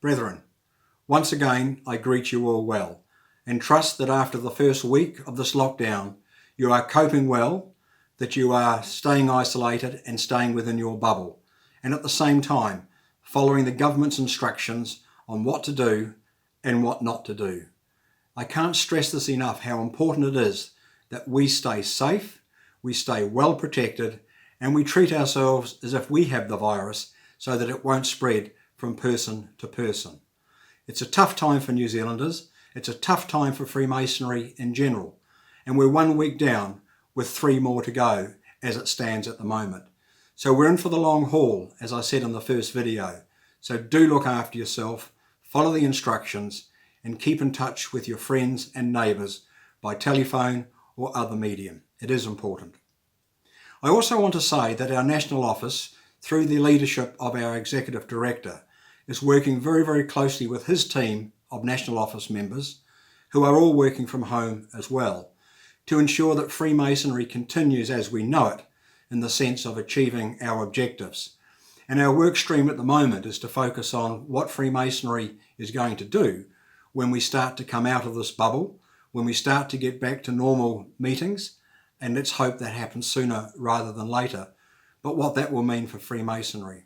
Brethren, once again I greet you all well and trust that after the first week of this lockdown you are coping well, that you are staying isolated and staying within your bubble, and at the same time following the government's instructions on what to do and what not to do. I can't stress this enough how important it is that we stay safe, we stay well protected, and we treat ourselves as if we have the virus so that it won't spread from person to person. It's a tough time for New Zealanders, it's a tough time for Freemasonry in general, and we're 1 week down with 3 more to go as it stands at the moment. So we're in for the long haul, as I said in the first video. So do look after yourself, follow the instructions, and keep in touch with your friends and neighbours by telephone or other medium. It is important. I also want to say that our national office, through the leadership of our Executive Director, is working very, very closely with his team of national office members, who are all working from home as well, to ensure that Freemasonry continues as we know it in the sense of achieving our objectives. And our work stream at the moment is to focus on what Freemasonry is going to do when we start to come out of this bubble, when we start to get back to normal meetings, and let's hope that happens sooner rather than later, but what that will mean for Freemasonry.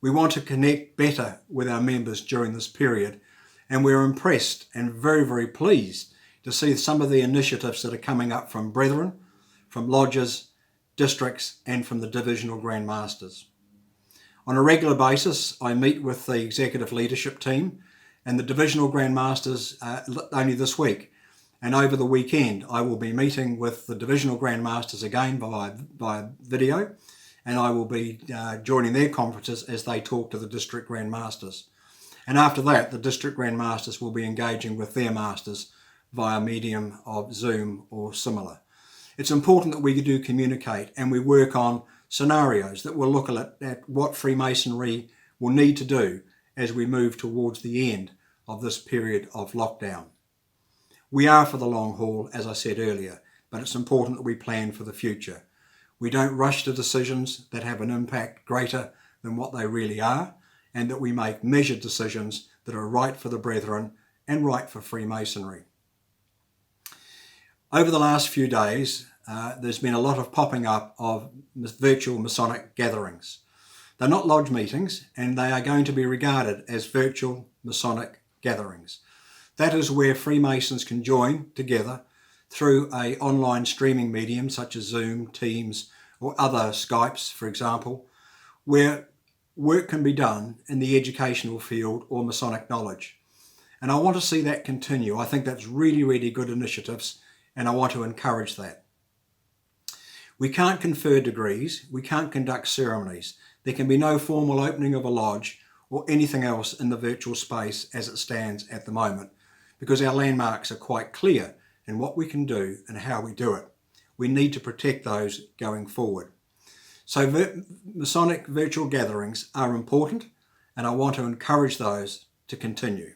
We want to connect better with our members during this period, and we're impressed and very, very pleased to see some of the initiatives that are coming up from Brethren, from lodges, districts, and from the Divisional Grand Masters. On a regular basis, I meet with the executive leadership team and the Divisional Grand Masters only this week. And over the weekend, I will be meeting with the Divisional Grand Masters again via video, and I will be joining their conferences as they talk to the District Grand Masters. And after that, the District Grand Masters will be engaging with their masters via medium of Zoom or similar. It's important that we do communicate and we work on scenarios that will look at what Freemasonry will need to do as we move towards the end of this period of lockdown. We are for the long haul, as I said earlier, but it's important that we plan for the future. We don't rush to decisions that have an impact greater than what they really are, and that we make measured decisions that are right for the Brethren and right for Freemasonry. Over the last few days, there's been a lot of popping up of virtual Masonic gatherings. They're not lodge meetings, and they are going to be regarded as virtual Masonic gatherings. That is where Freemasons can join together through an online streaming medium such as Zoom, Teams, or other Skypes, for example, where work can be done in the educational field or Masonic knowledge. And I want to see that continue. I think that's really, really good initiatives, and I want to encourage that. We can't confer degrees, we can't conduct ceremonies. There can be no formal opening of a lodge or anything else in the virtual space as it stands at the moment, because our landmarks are quite clear in what we can do and how we do it. We need to protect those going forward. So Masonic virtual gatherings are important, and I want to encourage those to continue.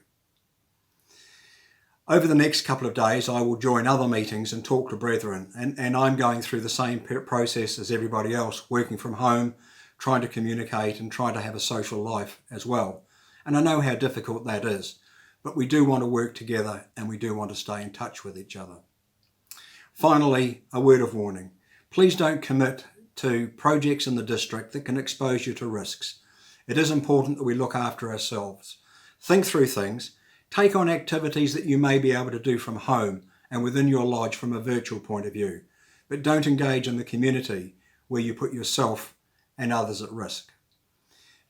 Over the next couple of days, I will join other meetings and talk to Brethren, and I'm going through the same process as everybody else, working from home, trying to communicate and trying to have a social life as well. And I know how difficult that is, but we do want to work together and we do want to stay in touch with each other. Finally, a word of warning. Please don't commit to projects in the district that can expose you to risks. It is important that we look after ourselves. Think through things. Take on activities that you may be able to do from home and within your lodge from a virtual point of view, but don't engage in the community where you put yourself and others at risk.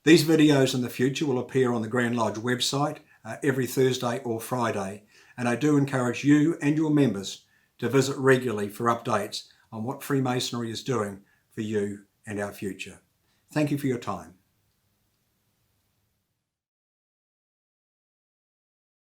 These videos in the future will appear on the Grand Lodge website every Thursday or Friday, and I do encourage you and your members to visit regularly for updates on what Freemasonry is doing for you and our future. Thank you for your time.